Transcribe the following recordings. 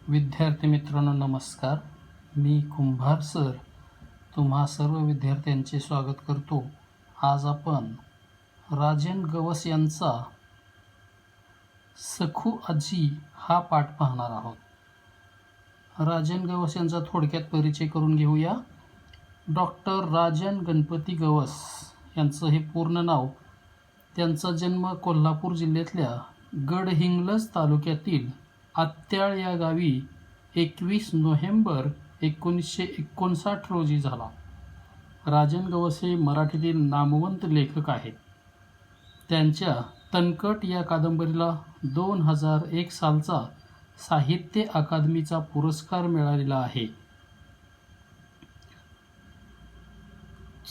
विद्यार्थी मित्रांनो नमस्कार. मी कुंभार सर तुम्हा सर्व विद्यार्थ्यांचे स्वागत करतो. आज आपण राजन गवस यांचा सखू आजी हा पाठ पाहणार आहोत. राजन गवस यांचा थोडक्यात परिचय करून घेऊया. डॉक्टर राजन गणपती गवस यांचं हे पूर्ण नाव. त्यांचा जन्म कोल्हापूर जिल्ह्यातल्या गडहिंग्लज तालुक्यातील आत्याळ या गावी 21 नोव्हेंबर 1959 रोजी झाला. राजन गवस हे मराठीतील नामवंत लेखक आहेत. त्यांच्या तणकट या कादंबरीला 2001 सालचा साहित्य अकादमीचा पुरस्कार मिळालेला आहे.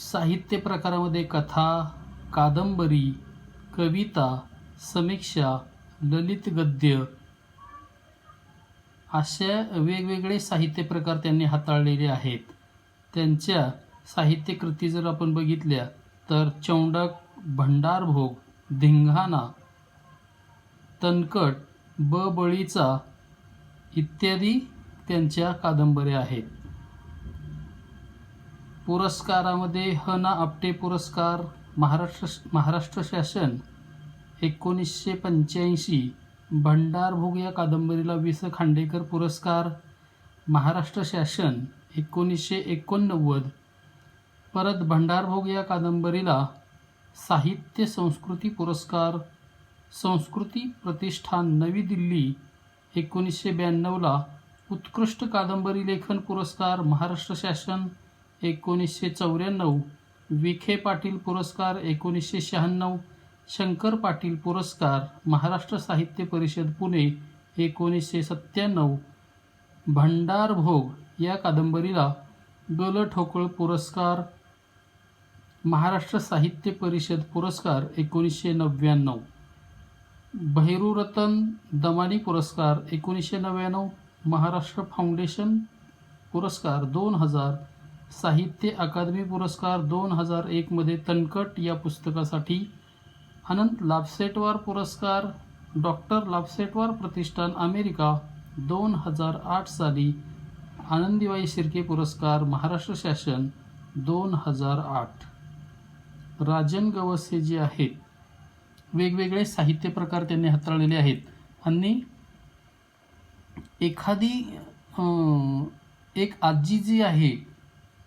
साहित्य प्रकारामध्ये कथा, कादंबरी, कविता, समीक्षा, ललित गद्य अशा वेगवेगळे साहित्य प्रकार त्यांनी हाताळलेले आहेत. त्यांच्या साहित्य कृती जर आपण बघितल्या तर चौंडक, भंडारभोग, धिंगाणा, तणकट, बळीचा इत्यादी त्यांच्या कादंबऱ्या आहेत. पुरस्कारामध्ये ह.ना. आपटे पुरस्कार, महाराष्ट्र शासन 1985, भंडारभोग या कादंबरीला वि.स. खांडेकर पुरस्कार, महाराष्ट्र शासन 1989, परत भंडारभोग या कादंबरीला साहित्य संस्कृती पुरस्कार, संस्कृती प्रतिष्ठान नवी दिल्ली 1992ला उत्कृष्ट कादंबरी लेखन पुरस्कार, महाराष्ट्र शासन 1994, विखे पाटील पुरस्कार 1996, शंकर पाटील पुरस्कार, महाराष्ट्र साहित्य परिषद पुणे 1997, भंडारभोग या कादंबरीला ग.ल. ठोकळ पुरस्कार, महाराष्ट्र साहित्य परिषद पुरस्कार 1999, भैरूरतन दमानी पुरस्कार 1999, महाराष्ट्र फाउंडेशन पुरस्कार 2000, साहित्य अकादमी पुरस्कार 2001 मध्ये तणकट या पुस्तकासाठी, अनंत लाभसेटवार पुरस्कार, डॉक्टर लाभसेटवार प्रतिष्ठान अमेरिका 2008 साली, आनंदीबाई शिर्के पुरस्कार, महाराष्ट्र शासन 2008. राजन गवस हे जे आहेत वेगवेगळे साहित्य प्रकार त्यांनी हाताळलेले आहेत. आणि एखादी एक आजी जी आहे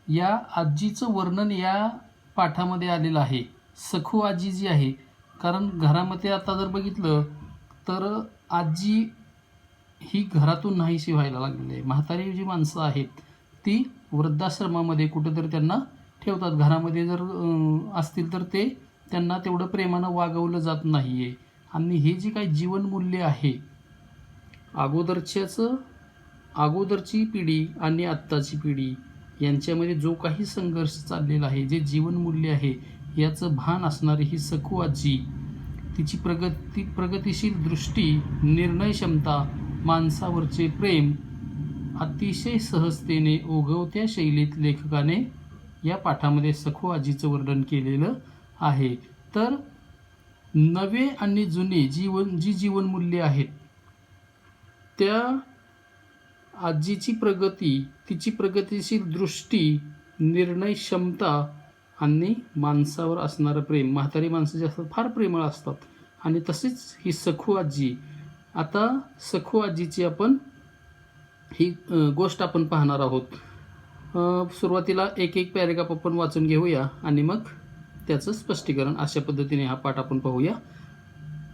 या आजीचं वर्णन या पाठामध्ये आलेलं आहे. सखू आजी जी आहे, कारण घरामध्ये आता जर बघितलं तर आजी ही घरातून नाहीशी व्हायला लागलेली आहे. म्हातारी जी माणसं आहेत ती वृद्धाश्रमामध्ये कुठेतरी त्यांना ठेवतात. घरामध्ये जर असतील तर ते त्यांना तेवढं प्रेमानं वागवलं जात नाही आहे. आणि हे जी काही जीवनमूल्य आहे अगोदरची पिढी आणि आत्ताची पिढी यांच्यामध्ये जो काही संघर्ष चाललेला आहे, जे जीवनमूल्य आहे याचं भान असणारी ही सखू आजी, तिची प्रगतिशील दृष्टी, निर्णय क्षमता, माणसावरचे प्रेम अतिशय सहजतेने ओघवत्या शैलीत लेखकाने या पाठामध्ये सखू आजीचं वर्णन केलेलं आहे. तर नवे आणि जुने जी जीवनमूल्य आहेत त्या आजीची प्रगती, तिची प्रगतिशील दृष्टी, निर्णय क्षमता आणि माणसावर असणारं प्रेम, म्हातारी माणसं जे असतात फार प्रेमळ असतात. आणि तसेच ही सखू आजी, आता सखू आजीची आपण ही गोष्ट आपण पाहणार आहोत. सुरुवातीला एक पॅरेग्राफ आपण वाचून घेऊया आणि मग त्याचं स्पष्टीकरण अशा पद्धतीने हा पाठ आपण पाहूया.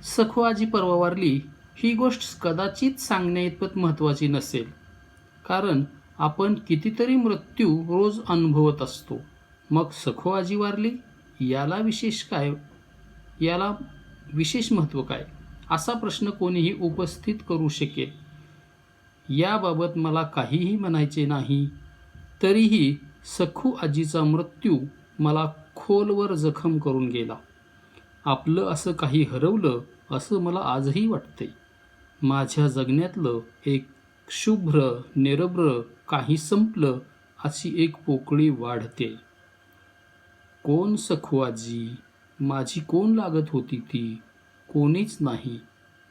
सखू आजी परवा वारली ही गोष्ट कदाचित सांगण्याइतपत महत्त्वाची नसेल, कारण आपण कितीतरी मृत्यू रोज अनुभवत असतो. मग सखू आजी वारली याला विशेष महत्त्व काय, असा प्रश्न कोणीही उपस्थित करू शकेल. याबाबत मला काहीही म्हणायचे नाही. तरीही सखू आजीचा मृत्यू मला खोलवर जखम करून गेला. आपलं असं काही हरवलं असं मला आजही वाटते. माझ्या जगण्यातलं एक शुभ्र निरभ्र काही संपलं अशी एक पोकळी वाढते. कोण सखू आजी, माझी कोण लागत होती ती? कोणीच नाही,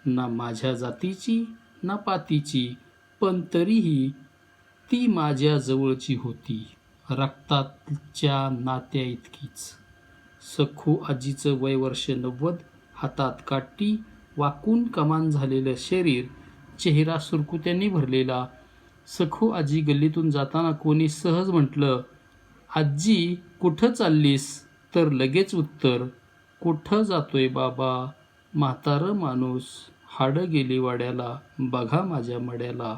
ना माझ्या जातीची ना पातीची, पण तरीही ती माझ्या जवळची होती, रक्ताच्या नात्या इतकीच. सखू आजीचं वय वर्ष 90, हातात काठी, वाकून कमान झालेलं शरीर, चेहरा सुरकुत्यांनी भरलेला. सखू आजी गल्लीतून जाताना कोणी सहज म्हटलं, आजी कुठं चाललीस? तर लगेच उत्तर, कुठं जातोय बाबा? म्हातारं माणूस, हाडं गेली वाड्याला, बघा माझ्या मड्याला.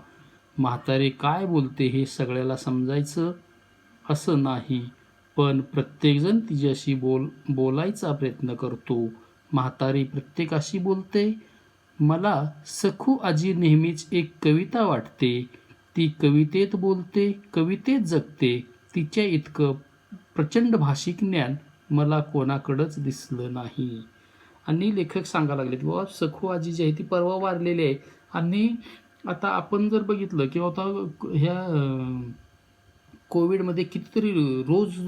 म्हातारे काय बोलते हे सगळ्याला समजायचं असं नाही, पण प्रत्येकजण तिच्याशी बोलायचा प्रयत्न करतो. म्हातारी प्रत्येकाशी बोलते. मला सखू आजी नेहमीच एक कविता वाटते. ती कवितेत बोलते, कवितेत जगते. तिच्या इतकं प्रचंड भाषिक ज्ञान मला कोणाकडंच दिसलं नाही. आणि लेखक सांगायला लागलेत बाबा सखू आजी जी आहे ती परवा वारलेली आहे. आणि आता आपण जर बघितलं किंवा आता ह्या कोविडमध्ये कितीतरी रोज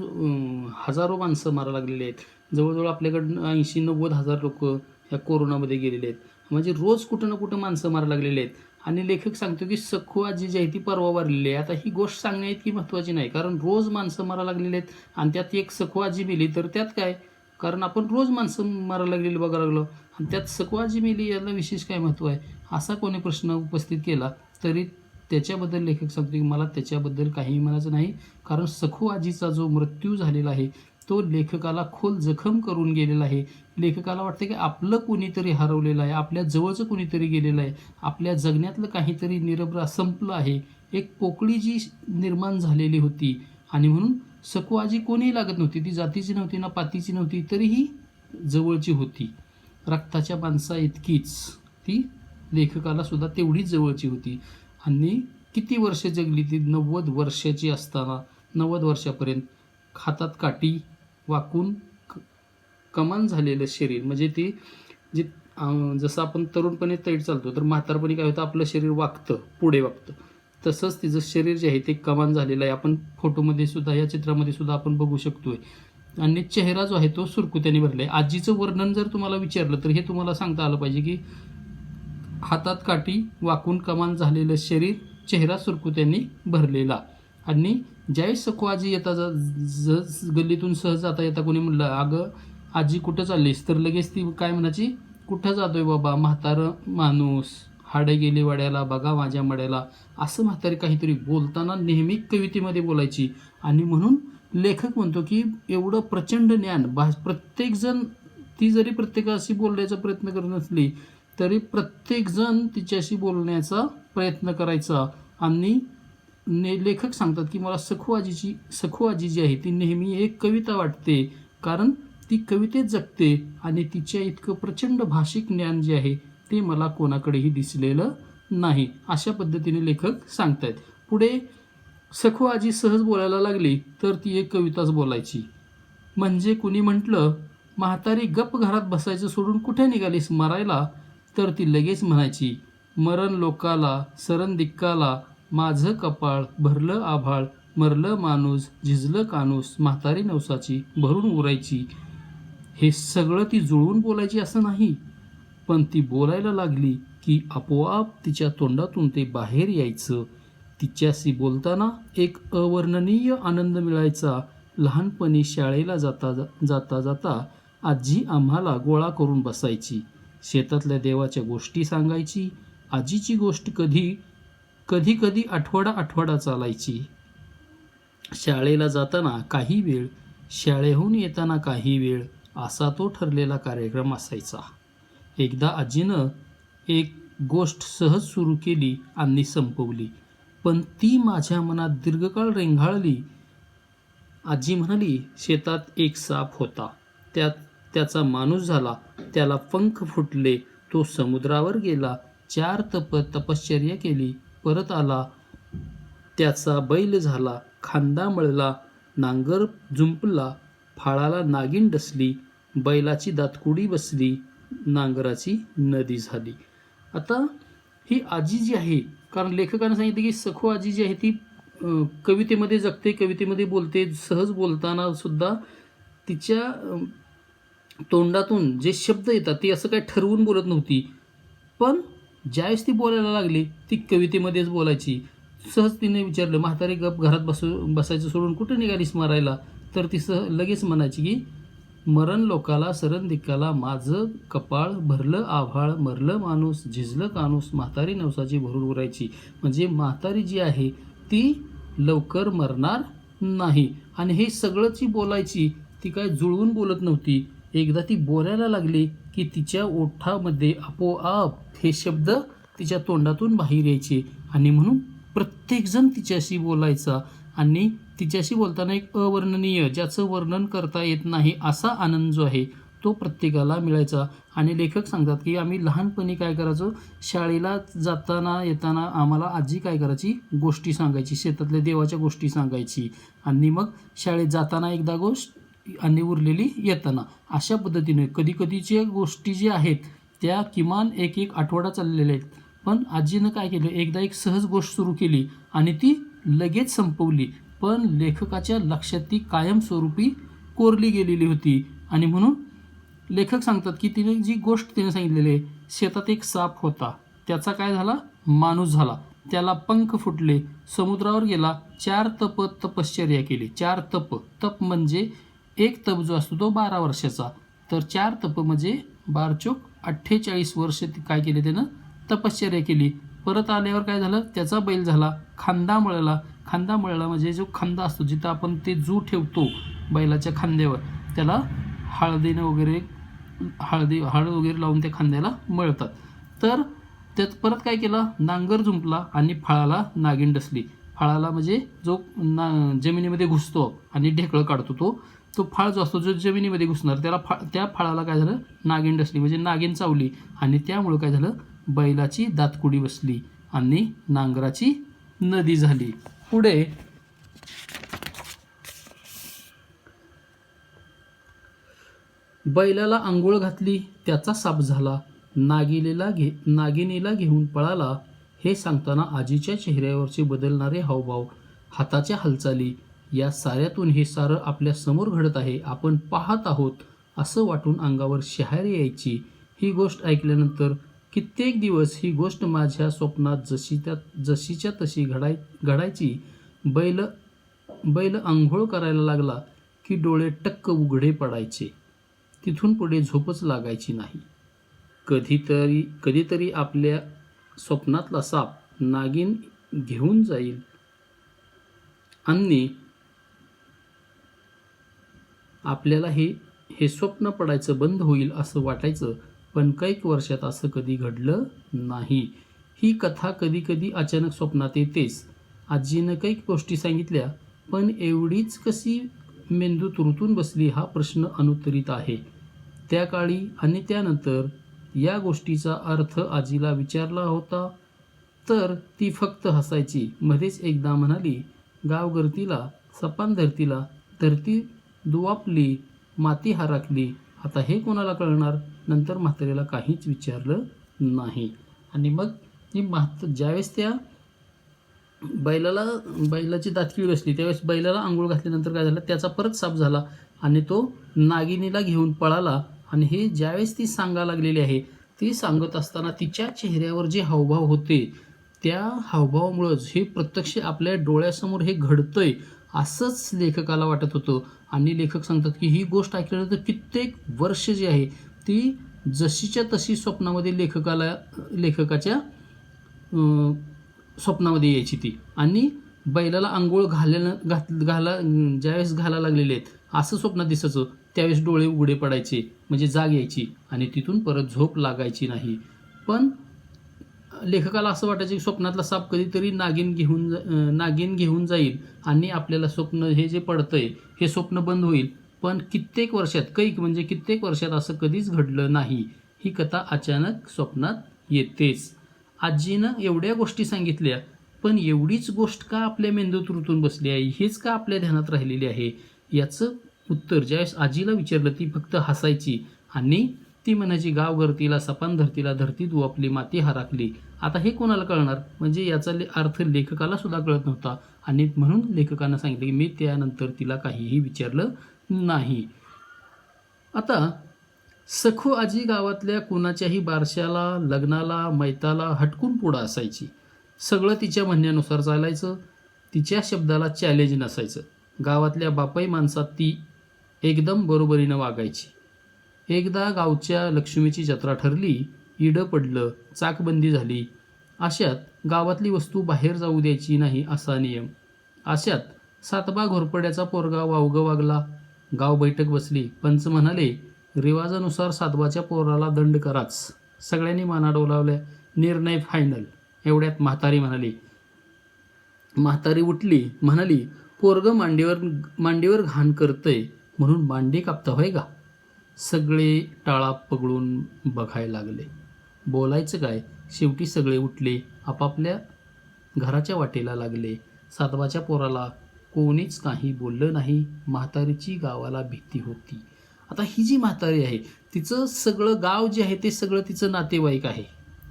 हजारो माणसं मारायला लागलेली आहेत. जवळजवळ आपल्याकडनं 80-90 हजार लोक ह्या कोरोनामध्ये गेलेले आहेत. म्हणजे रोज कुठं ना कुठं माणसं मारायला लागलेली आहेत. आणि लेखक सांगतो की सखू आजी जी आहे ती परवा वारलेली आहे. आता ही गोष्ट सांगणे इतकी महत्त्वाची नाही, कारण रोज माणसं मारायला लागलेली आहेत आणि त्यात एक सखू आजी मेली तर त्यात काय, कारण आपण रोज माणसं मारायला लागलेली बघायला लागलो आणि त्यात सखू आजी मेली याला विशेष काय महत्त्व आहे असा कोणी प्रश्न उपस्थित केला तरी त्याच्याबद्दल लेखक सांगतो की मला त्याच्याबद्दल काहीही म्हणायचं नाही, कारण सखू आजीचा जो मृत्यू झालेला आहे तो लेखकाला खोल जखम करून गेलेला आहे. लेखकाला वाटतं की आपलं कुणीतरी हरवलेलं आहे, आपल्या जवळचं कुणीतरी गेलेलं आहे, आपल्या जगण्यातलं काहीतरी निरभ्र संपलं आहे, एक पोकळी जी निर्माण झालेली होती. आणि म्हणून सखू आजी कोणीही लागत नव्हती, ती जातीची नव्हती ना पातीची नव्हती, तरीही जवळची होती. रक्ताच्या माणसा इतकीच ती लेखकाला सुद्धा तेवढीच जवळची होती. आणि किती वर्ष जगली ती, 90 वर्षाची असताना, 90 वर्षापर्यंत हातात काठी, वाकून कमान झालेलं शरीर. म्हणजे ती जी जसं आपण तरुणपणे तैट चालतो तर म्हातारपणी काय होतं, आपलं शरीर वाकतं, पुढे वाकतं, तसंच तिचं शरीर जे आहे ते कमान झालेलं आहे. आपण फोटोमध्ये सुद्धा, या चित्रामध्ये सुद्धा आपण बघू शकतोय. आणि चेहरा जो आहे तो सुरकुत्याने भरला आहे. आजीचं वर्णन जर तुम्हाला विचारलं तर हे तुम्हाला सांगता आलं पाहिजे की हातात काठी, वाकून कमान झालेलं शरीर, चेहरा सुरकुत्यांनी भरलेला. आणि ज्यावेळेस सखू आजी येता गल्लीतून सहज जाता येता कोणी म्हणलं, अगं आजी कुठं चाललीस? तर लगेच ती काय म्हणायची, कुठं जातोय बाबा? म्हातारं माणूस, हाडं गेली वाड्याला, बघा माझ्या मड्याला. असं म्हातारी काहीतरी बोलताना नेहमी कवितेमध्ये बोलायची. आणि म्हणून लेखक म्हणतो की एवढं प्रचंड ज्ञान प्रत्येकजण, ती जरी प्रत्येकाशी बोलण्याचा प्रयत्न करत नसली तरी प्रत्येकजण तिच्याशी बोलण्याचा प्रयत्न करायचा. आणि लेखक सांगतात की मला सखू आजी जी आहे ती नेहमी एक कविता वाटते, कारण ती कवितेत जगते आणि तिच्या इतकं प्रचंड भाषिक ज्ञान जे आहे ते मला कोणाकडेही दिसलेलं नाही. अशा पद्धतीने लेखक सांगतायत. पुढे सखू आजी सहज बोलायला लागली तर ती एक कविताच बोलायची. म्हणजे कुणी म्हटलं, म्हातारी गप घरात बसायचं सोडून कुठे निघालीस मरायला? तर ती लगेच म्हणायची, मरण लोकाला सरण दिक्काला, माझं कपाळ भरलं आभाळ, मरलं माणूस झिजलं कानूस, म्हातारी नवसाची भरून उरायची. हे सगळं ती जुळवून बोलायची असं नाही, पण ती बोलायला लागली की आपोआप तिच्या तोंडातून ते बाहेर यायचं. तिच्याशी बोलताना एक अवर्णनीय आनंद मिळायचा. लहानपणी शाळेला जाता जाता आजी आम्हाला गोळा करून बसायची, शेतातल्या गोष्टी सांगायची. आजीची गोष्ट कधी आठवडा चालायची. शाळेला जाताना काही वेळ, शाळेहून येताना काही वेळ, असा तो ठरलेला कार्यक्रम असायचा. एकदा आजीनं एक गोष्ट सहज सुरू केली आणि संपवली, पण ती माझ्या मनात दीर्घकाळ रेंगाळली. आजी म्हणाली, शेतात एक साप होता, त्याचा माणूस झाला, त्याला पंख फुटले, तो समुद्रावर गेला, 4 तपश्चर्या केली, परत आला, त्याचा बैल झाला, खांदा मळला, नांगर जुंपला, फाळाला नागिन डसली, बैलाची दातकुडी बसली, नांगराची नदी झाली. आता ही आजी जी आहे, कारण लेखकानं सांगितलं की सखू आजी जी आहे ती कवितेमध्ये जगते, कवितेमध्ये बोलते. सहज बोलताना सुद्धा तिच्या तोंडातून जे शब्द येतात ते असं काय ठरवून बोलत नव्हती, पण ज्यावेळेस ती बोलायला लागली ती कवितेमध्येच बोलायची. सहज तिने विचारलं, म्हातारी गप घरात बसायचं सोडून कुठं निघालीस मरायला? तर ती लगेच म्हणायची की मरण लोकाला सरण दिक्काला, माझं कपाळ भरलं आभाळ, मरलं माणूस झिजलं कानूस, म्हातारी नवसाची भरून उरायची. म्हणजे म्हातारी जी आहे ती लवकर मरणार नाही. आणि हे सगळं ती बोलायची, ती काय जुळवून बोलत नव्हती. एकदा ती बोलायला लागली की तिच्या ओठामध्ये आपोआप हे शब्द तिच्या तोंडातून बाहेर यायचे. आणि म्हणून प्रत्येकजण तिच्याशी बोलायचा. आणि तिच्याशी बोलताना एक अवर्णनीय, ज्याचं वर्णन करता येत नाही असा आनंद जो आहे तो प्रत्येकाला मिळायचा. आणि लेखक सांगतात की आम्ही लहानपणी काय करायचो, शाळेला जाताना येताना आम्हाला आजी काय करायची, गोष्टी सांगायची, शेतातल्या देवाच्या गोष्टी सांगायची. आणि मग शाळेत जाताना एकदा गोष्ट आणि उरलेली येताना. अशा पद्धतीने कधीकधीच्या गोष्टी ज्या आहेत त्या किमान एक आठवडा चाललेल्या आहेत. पण आजीनं काय केलं, एकदा एक सहज गोष्ट सुरू केली आणि ती लगेच संपवली. पण लेखकाच्या लक्षात ती कायमस्वरूपी कोरली गेलेली होती. आणि म्हणून लेखक सांगतात की जी गोष्ट तिने सांगितलेली आहे, शेतात एक साप होता, त्याचा काय झाला, माणूस झाला, त्याला पंख फुटले, समुद्रावर गेला, 4 तपश्चर्या केली. 4 तप म्हणजे एक तप जो असतो तो 12 वर्षाचा, तर 4 तप म्हणजे 12×4 48 वर्ष काय केले त्यानं, तपश्चर्या केली. परत आल्यावर काय झालं, त्याचा बैल झाला, खांदा मळला म्हणजे जो खांदा असतो जिथं आपण ते जू ठेवतो बैलाच्या खांद्यावर, त्याला हळद वगैरे लावून त्या खांद्याला मळतात. तर त्यात परत काय केलं, नांगर जुंपला आणि फळाला नागिन डसली. फळाला म्हणजे जो जमिनीमध्ये घुसतो आणि ढेकळं काढतो तो फाळ जो असतो जो जमिनीमध्ये घुसणार त्या फळाला काय झालं, नागिन डसली म्हणजे नागिन चावली. आणि त्यामुळं काय झालं, बैलाची दातकुडी बसली आणि नांगराची नदी झाली. पुढे बैलाला आंघोळ घातली, त्याचा साप झाला, नागिनीला घेऊन पळाला. हे सांगताना आजीच्या चेहऱ्यावरचे बदलणारे हावभाव, हाताच्या हालचाली, या साऱ्यातून हे सारं आपल्या समोर घडत आहे, आपण पाहत आहोत असं वाटून अंगावर शहारी यायची. ही गोष्ट ऐकल्यानंतर कित्येक दिवस ही गोष्ट माझ्या स्वप्नात जशीच्या तशी घडायची. बैल आंघोळ करायला लागला की डोळे टक्क उघडे पडायचे. तिथून पुढे झोपच लागायची नाही. कधीतरी आपल्या स्वप्नातला साप नागिन घेऊन जाईल आणि आपल्याला हे स्वप्न पडायचं बंद होईल असं वाटायचं. पण कैक वर्षात असं कधी घडलं नाही. ही कथा कधी अचानक स्वप्नात येतेच. आजीनं कैक गोष्टी सांगितल्या, पण एवढीच कशी मेंदूत रुतून बसली हा प्रश्न अनुत्तरित आहे. त्या काळी आणि त्यानंतर या गोष्टीचा अर्थ आजीला विचारला होता तर ती फक्त हसायची. मध्येच एकदा म्हणाली, गावगर्तीला सपान धरतीला, धरती दुवापली, माती हाराकली, आता हे कोणाला कळणार. नंतर म्हातारीला काहीच विचारलं नाही. आणि मग ज्यावेळेस त्या बैलाची दातखिळी बसली त्यावेळेस बैलाला आंघोळ घातल्यानंतर काय झालं, त्याचा परत साप झाला आणि तो नागिनीला घेऊन पळाला. आणि हे ज्यावेळेस ती सांगायला लागलेली आहे, ती सांगत असताना तिच्या चेहऱ्यावर जे हावभाव होते त्या हावभावामुळंच हे प्रत्यक्ष आपल्या डोळ्यासमोर हे घडतंय असंच लेखकाला वाटत होतं. आणि लेखक सांगतात की ही गोष्ट ऐकल्यानंतर कित्येक वर्ष जी आहे ती जशीच्या तशी स्वप्नामध्ये लेखकाच्या स्वप्नामध्ये यायची ती. आणि बैलाला आंघोळ ज्यावेळेस घालायला लागलेले आहेत असं स्वप्नात दिसायचं, त्यावेळेस डोळे उघडे पडायचे म्हणजे जाग यायची आणि तिथून परत झोप लागायची नाही. पण लेखकाला असं वाटायचं की स्वप्नातला साप कधीतरी नागिन घेऊन जाईल आणि आपल्याला स्वप्न हे जे पडतंय हे स्वप्न बंद होईल. पण कित्येक वर्षात असं कधीच घडलं नाही. ही कथा अचानक स्वप्नात येतेच. आजीनं एवढ्या गोष्टी सांगितल्या, पण एवढीच गोष्ट का आपल्या मेंदूत रुतून बसली आहे, हेच का आपल्या ध्यानात राहिलेली आहे, याचं उत्तर ज्यावेळेस आजीला विचारलं ती फक्त हसायची आणि ती म्हणायची, गाव गर्तीला सपान धरतीला, धरती दुवापली, माती हाराकली, आता हे कोणाला कळणार. म्हणजे याचा अर्थ लेखकाला सुद्धा कळत नव्हता. आणि म्हणून लेखकानं सांगितलं की मी त्यानंतर तिला काहीही विचारलं नाही. आता सखू आजी गावातल्या कुणाच्याही बारशाला, लग्नाला, मैताला हटकून पुढं असायची. सगळं तिच्या म्हणण्यानुसार चालायचं. तिच्या शब्दाला चॅलेंज नसायचं. गावातल्या बापाई माणसात ती एकदम बरोबरीनं वागायची. एकदा गावच्या लक्ष्मीची जत्रा ठरली, इडं पडलं, चाकबंदी झाली. अशात गावातली वस्तू बाहेर जाऊ द्यायची नाही असा नियम. अशात सातबा घोरपड्याचा पोरगा वावगं वागला. गाव बैठक बसली. पंच म्हणाले, रिवाजानुसार सातबाच्या पोराला दंड कराच. सगळ्यांनी माना डोलावल्या. निर्णय फायनल. एवढ्यात म्हातारी उठली, म्हणाली, पोरगं मांडीवर घाण करतंय म्हणून मांडी कापता होय का? सगळे टाळा पगळून बघायला लागले. बोलायचं काय? शेवटी सगळे उठले, आपापल्या घराच्या वाटेला लागले. सातबाच्या पोराला कोणीच काही बोललं नाही. म्हातारीची गावाला भीती होती. आता ही जी म्हातारी आहे, तिचं सगळं गाव जे आहे ते सगळं तिचं नातेवाईक आहे.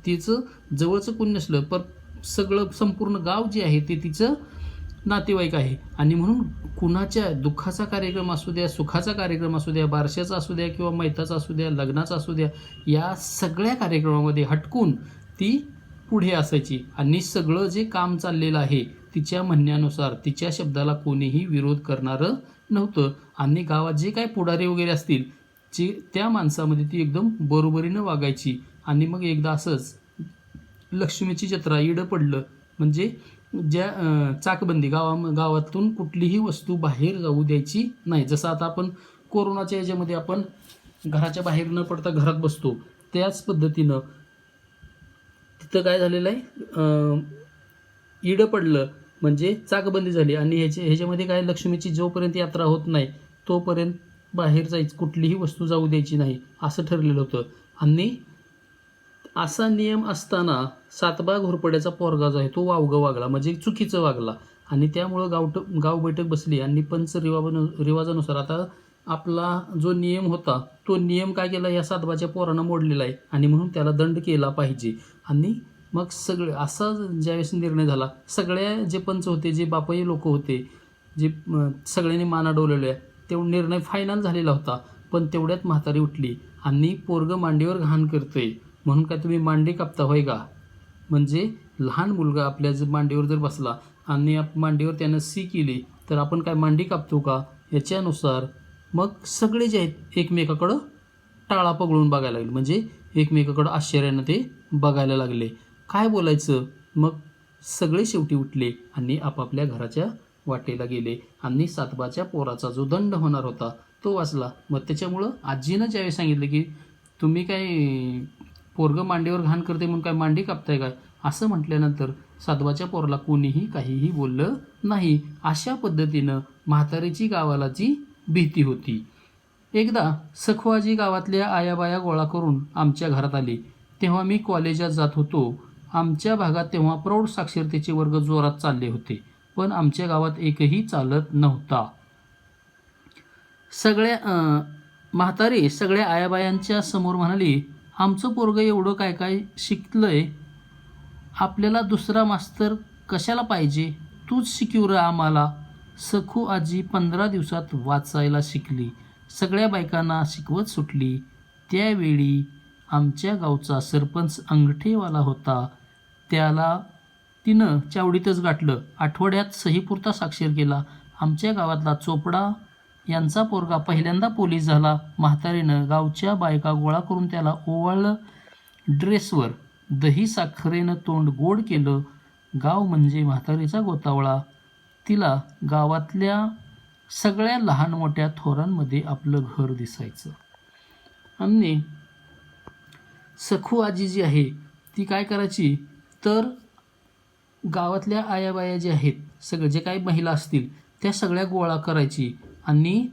तिचं जवळचं कोणी नसलं पण सगळं संपूर्ण गाव जे आहे ते तिचं नातेवाईक आहे. आणि म्हणून कुणाच्या दुःखाचा कार्यक्रम असू द्या, सुखाचा कार्यक्रम असू द्या, बारशाचा असू द्या किंवा मैताचा असू द्या, लग्नाचा असू द्या, या सगळ्या कार्यक्रमामध्ये हटकून ती पुढे असायची. आणि सगळं जे काम चाललेलं आहे तिच्या म्हणण्यानुसार, तिच्या शब्दाला कोणीही विरोध करणारं नव्हतं. आणि गावात जे काय पुढारी वगैरे असतील त्या माणसामध्ये ती एकदम बरोबरीनं वागायची. आणि मग एकदा असंच लक्ष्मीची जत्रा, इडं पडलं म्हणजे चाकबंदी, गावातून कुठलीही वस्तू बाहेर जाऊ द्यायची नाही. जसं आता आपण कोरोनाच्या याच्यामध्ये आपण घराच्या बाहेर न पडता घरात बसतो, त्याच पद्धतीनं तिथं काय झालेलं आहे, इडं पडलं म्हणजे चाकबंदी झाली. आणि ह्याच्यामध्ये काय, लक्ष्मीची जोपर्यंत यात्रा होत नाही तोपर्यंत बाहेर जायचं, कुठलीही वस्तू जाऊ द्यायची नाही असं ठरलेलं होतं. आणि असा नियम असताना सातबा घोरपड्याचा पोरगा जो आहे तो वावगं वागला, म्हणजे चुकीचं वागला. आणि त्यामुळं गाव बैठक बसली आणि पंच रिवाजानुसार आता आपला जो नियम होता तो नियम काय केला, या सातबाच्या पोरानं मोडलेला आहे आणि म्हणून त्याला दंड केला पाहिजे. आणि मग सगळे असा ज्यावेळेस निर्णय झाला, सगळ्या जे पंच होते, जे बापाई लोक होते, जे सगळ्यांनी माना डोलवल्या, तेवढा निर्णय फायनल झालेला होता. पण तेवढ्यात म्हातारी उठली आणि पोरगं मांडीवर घाण करतोय म्हणून काय तुम्ही मांडी कापता होय का? म्हणजे लहान मुलगा आपल्या जर मांडीवर जर बसला आणि मांडीवर त्यानं सी केली तर आपण काय मांडी कापतो का? याच्यानुसार मग सगळे जे आहेत एकमेकाकडं टाळा पगळून बघायला लागले, म्हणजे एकमेकाकडं आश्चर्यानं ते बघायला लागले. काय बोलायचं? मग सगळे शेवटी उठले आणि आपापल्या घराच्या वाटेला गेले. आणि सातबाच्या पोराचा जो दंड होणार होता तो वाचला. मग त्याच्यामुळं आजीनं ज्यावेळी सांगितलं की तुम्ही काय पोरगं मांडीवर घाण करते म्हणून काय मांडी कापताय काय, असं म्हटल्यानंतर सातबाच्या पोराला कोणीही काहीही बोललं नाही. अशा पद्धतीनं म्हातारीची गावाला जी भीती होती. एकदा सखवाजी गावातल्या आयाबाया गोळा करून आमच्या घरात आली. तेव्हा मी कॉलेजात जात होतो. आमच्या भागात तेव्हा प्रौढ साक्षरतेचे वर्ग जोरात चालले होते, पण आमच्या गावात एकही चालत नव्हता. म्हातारी सगळ्या आयाबायांच्या समोर म्हणाली, आमचं पोरगं एवढं काय काय शिकलंय, आपल्याला दुसरा मास्तर कशाला पाहिजे? तूच शिकव र आम्हाला. सखू आजी 15 दिवसात वाचायला शिकली. सगळ्या बायकांना शिकवत सुटली. त्यावेळी आमच्या गावचा सरपंच अंगठेवाला होता. त्याला तिनं चावडीतच गाठलं. आठवड्यात सहीपुरता साक्षर केला. आमच्या गावातला चोपडा यांचा पोरगा पहिल्यांदा पोलीस झाला. म्हातारीनं गावच्या बायका गोळा करून त्याला ओवाळलं. ड्रेसवर दही साखरेनं तोंड गोड केलं. गाव म्हणजे म्हातारीचा गोतावळा. तिला गावातल्या सगळ्या लहान मोठ्या थोरांमध्ये आपलं घर दिसायचं. आणि सखू आजी जी आहे ती काय करायची तर गावातल्या आयाबाया ज्या आहेत, सगळे जे काही महिला असतील त्या सगळ्या गोळा करायची. आणि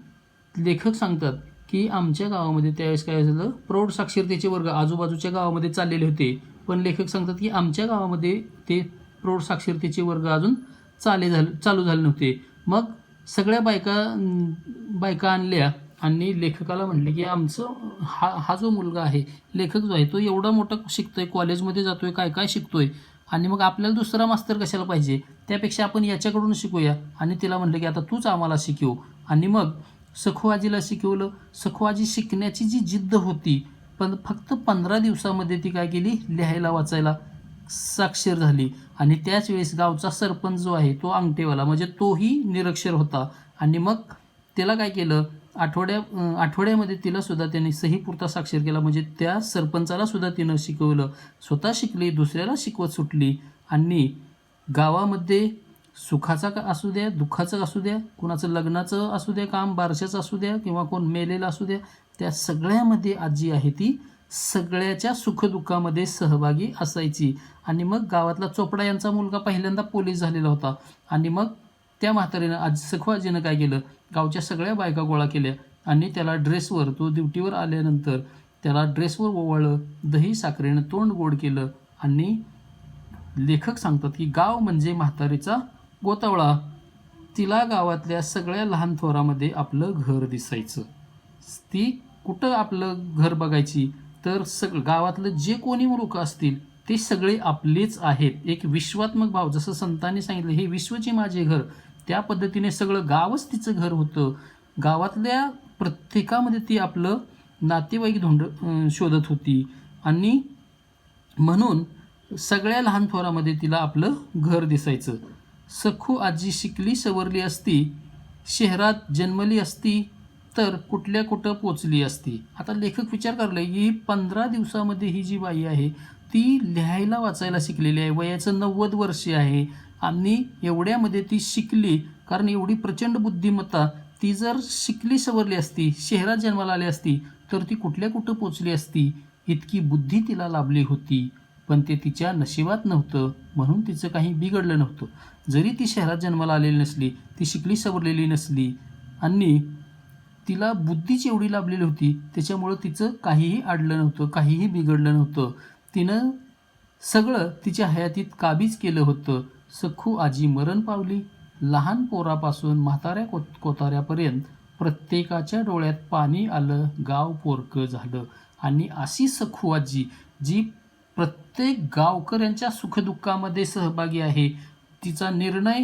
लेखक सांगतात की आमच्या गावामध्ये त्यावेळेस काय झालं, प्रौढ साक्षरतेचे वर्ग आजूबाजूच्या गावामध्ये चाललेले होते, पण लेखक सांगतात की आमच्या गावामध्ये ते प्रौढ साक्षरतेचे वर्ग अजून चालू झाले नव्हते. मग सगळ्या बायका आणल्या आणि लेखकाला म्हटले की आमचं हा जो मुलगा आहे, लेखक जो आहे, तो एवढा मोठा शिकतोय, कॉलेजमध्ये जातोय, काय काय शिकतोय, आणि मग आपल्याला दुसरा मास्तर कशाला पाहिजे, त्यापेक्षा आपण याच्याकडून शिकूया. आणि तिला म्हटलं की आता तूच आम्हाला शिकव. आणि मग सखू आजीला शिकवलं. सखू आजी शिकण्याची जी जिद्द होती, पण फक्त 15 दिवसामध्ये ती काय केली, लिहायला वाचायला साक्षर झाली. आणि त्याच वेळेस गावचा सरपंच जो आहे तो अंगठेवाला, म्हणजे तोही निरक्षर होता. आणि मग त्याला काय केलं, आठवड्यामध्ये तिला सुद्धा त्यांनी सही पुरता साक्षर केला. म्हणजे त्या सरपंचाला सुद्धा तिनं शिकवलं. स्वतः शिकली, दुसऱ्याला शिकवत सुटली. आणि गावामध्ये सुखाचा असू द्या, दुःखाचं असू द्या, कुणाचं लग्नाचं असू द्या, काम बारशाचं असू द्या, किंवा कोण मेलेलं असू द्या, त्या सगळ्यामध्ये आजी आहे ती सगळ्याच्या सुखदुःखामध्ये सहभागी असायची. आणि मग गावातला चोपडा यांचा मुलगा पहिल्यांदा पोलीस झालेला होता. आणि मग त्या म्हातारीनं सखू आजीनं काय केलं, गावच्या सगळ्या बायका गोळा केल्या आणि त्याला ड्रेसवर, तो ड्युटीवर आल्यानंतर त्याला ड्रेसवर ओवाळलं, दही साखरेनं तोंड गोड केलं. आणि लेखक सांगतात की गाव म्हणजे म्हातारीचा गोतावळा. तिला गावातल्या सगळ्या लहान थोरामध्ये आपलं घर दिसायचं. ती कुठं आपलं घर बघायची, तर गावातलं जे कोणी लोक असतील ते सगळे आपलेच आहेत. एक विश्वात्मक भाव, जसं संतांनी सांगितलं हे विश्वचे माझे घर, त्या पद्धतीने सगळं गावच तिचं घर होतं. गावातल्या प्रत्येकामध्ये ती आपलं नातेवाईक शोधत होती. आणि म्हणून सगळ्या लहान थोरामध्ये तिला आपलं घर दिसायचं. सखू आजी शिकली सवरली असती, शहरात जन्मली असती, तर कुठं पोचली असती. आता लेखक विचार करले की 15 दिवसामध्ये ही जी बाई आहे ती लिहायला वाचायला शिकलेली आहे, वयाचं 90 वर्ष आहे. आणि एवढ्यामध्ये ती शिकली, कारण एवढी प्रचंड बुद्धिमत्ता. ती जर शिकली सवरली असती, शहरात जन्माला आली असती, तर ती कुठं पोचली असती. इतकी बुद्धी तिला लाभली होती, पण ते तिच्या नशिबात नव्हतं, म्हणून तिचं काही बिघडलं नव्हतं. जरी ती शहरात जन्माला आलेली नसली, ती शिकली सवरलेली नसली, आणि तिला बुद्धीच एवढी लाभलेली होती, त्याच्यामुळं तिचं काहीही अडलं नव्हतं, काहीही बिघडलं नव्हतं. तिनं सगळं तिच्या हयातीत काबीज केलं होतं. सखू आजी मरण पावली. लहान पोरापासून म्हाताऱ्या कोताऱ्यापर्यंत प्रत्येकाच्या डोळ्यात पाणी आलं, गाव पोरकं झालं. आणि अशी सखू आजी जी प्रत्येक गावकऱ्यांच्या सुखदुःखामध्ये सहभागी आहे. तिचा निर्णय,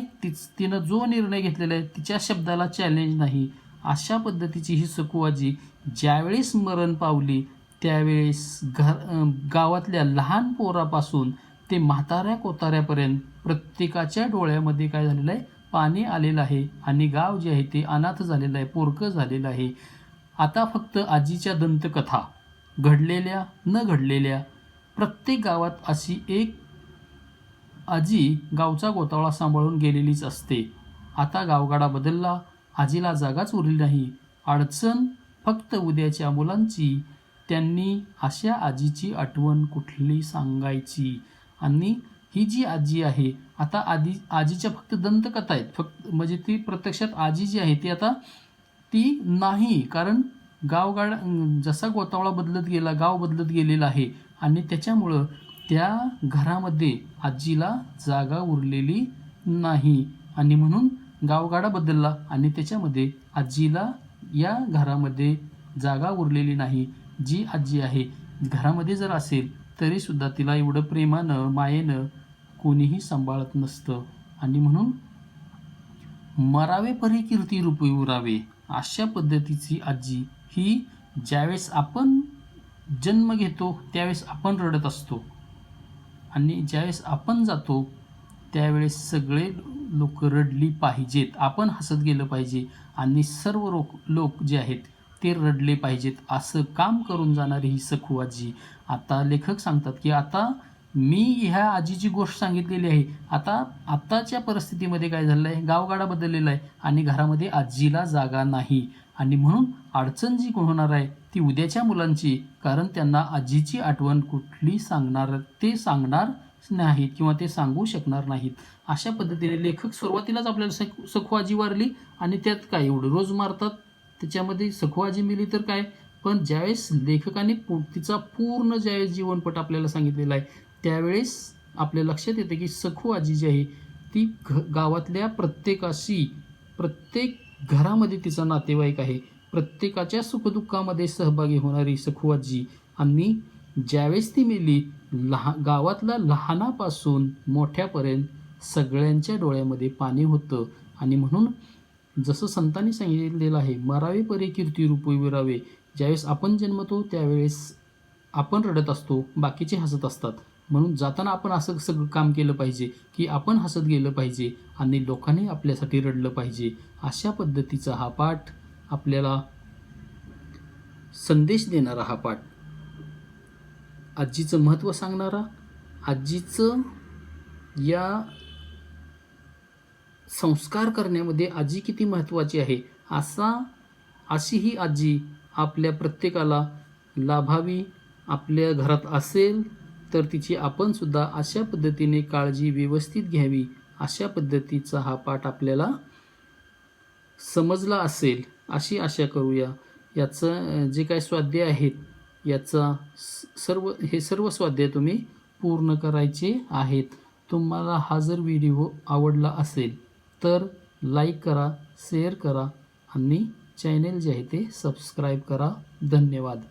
तिनं जो निर्णय घेतलेला आहे तिच्या शब्दाला चॅलेंज नाही. अशा पद्धतीची ही सखू आजी ज्यावेळेस मरण पावली, त्यावेळेस गावातल्या लहान पोरापासून ते म्हाताऱ्या कोताऱ्यापर्यंत प्रत्येकाच्या डोळ्यामध्ये काय झालेलं आहे, पाणी आलेलं आहे. आणि गाव जे आहे ते अनाथ झालेलं आहे, पोरकं झालेलं आहे. आता फक्त आजीच्या दंतकथा, घडलेल्या न घडलेल्या, प्रत्येक गावात अशी एक आजी गावचा गोतावळा सांभाळून गेलेलीच असते. आता गावगाडा बदलला, आजीला जागाच उरली नाही. अडचण फक्त उद्याच्या मुलांची. त्यांनी अशा आजीची आठवण कुठली सांगायची. आणि ही जी आजी आहे, आता आजीच्या फक्त दंतकथा आहेत, फक्त म्हणजे ती प्रत्यक्षात आजी जी आहे ती आता ती नाही. कारण गावगाडा जसा गोतावळा बदलत गेला, गाव बदलत गेलेलं आहे, आणि त्याच्यामुळं त्या घरामध्ये आजीला जागा उरलेली नाही. आणि म्हणून गावगाडा बदलला आणि त्याच्यामध्ये आजीला या घरामध्ये जागा उरलेली नाही. जी आजी आहे घरामध्ये जर असेल तरीसुद्धा तिला एवढं प्रेमानं मायेनं कोणीही सांभाळत नसतं. आणि म्हणून मरावे परी कीर्ती रूपी उरावे, अशा पद्धतीची आजी ही ज्यावेळेस आपण जन्म घेतो त्यावेळेस आपण रडत असतो, आणि ज्यावेळेस आपण जातो त्यावेळेस सगळे लोक रडली पाहिजेत, आपण हसत गेलं पाहिजे, आणि सर्व लोक जे आहेत ते रडले पाहिजेत. असं काम करून जाणारी ही सखू आजी. आता लेखक सांगतात की आता मी ह्या आजीची गोष्ट सांगितलेली आहे. आताच्या परिस्थितीमध्ये काय झालं आहे, गावगाडा बदललेला आहे आणि घरामध्ये आजीला जागा नाही. आणि म्हणून अडचण जी होणार आहे ती उद्याच्या मुलांची, कारण त्यांना आजीची आठवण कुठली सांगणार नाहीत किंवा ते सांगू शकणार नाहीत. अशा पद्धतीने लेखक सुरुवातीलाच आपल्याला सखू आजी वारली आणि त्यात काय एवढं रोज मारतात, त्याच्यामध्ये सखू आजी मिली तर काय. पण ज्यावेळेस लेखकाने तिचा पूर्ण ज्यावेळेस जीवनपट आपल्याला सांगितलेला आहे त्यावेळेस आपल्या लक्षात येते की सखू आजी जी आहे ती गावातल्या प्रत्येकाशी, प्रत्येक घरामध्ये तिचा नातेवाईक आहे, प्रत्येकाच्या सुखदुःखामध्ये सहभागी होणारी सखू आजी. आणि ज्यावेळेस ती मेली, गावातल्या लहानापासून मोठ्यापर्यंत सगळ्यांच्या डोळ्यामध्ये पाणी होतं. आणि म्हणून जसं संतांनी सांगितलेलं आहे, मरावे परे कीर्ती रूप विरावे. ज्यावेळेस आपण जन्मतो त्यावेळेस आपण रडत असतो, बाकीचे हसत असतात. म्हणून जाताना आपण असं सगळं काम केलं पाहिजे की आपण हसत गेलं पाहिजे आणि लोकांनी आपल्यासाठी रडलं पाहिजे. अशा पद्धतीचा हा पाठ आपल्याला संदेश देणारा हा पाठ, आजीचं महत्त्व सांगणारा, आजीचं या संस्कार करण्यामध्ये आजी किती महत्त्वाची आहे अशी ही आजी आपल्या प्रत्येकाला लाभावी. आपल्या घरात असेल तर तिची आपण सुद्धा अशा पद्धतीने काळजी व्यवस्थित घ्यावी. अशा पद्धतीचा हा पाठ आपल्याला समजला असेल अशी आशा करूया. याचं जे काय स्वाध्याय आहेत याचा सर्व स्वाध्याय तुम्ही पूर्ण करायचे आहेत. तुम्हाला हा जर व्हिडिओ आवडला असेल तर लाईक करा, शेअर करा आणि चॅनेल जे आहे ते सबस्क्राईब करा. धन्यवाद.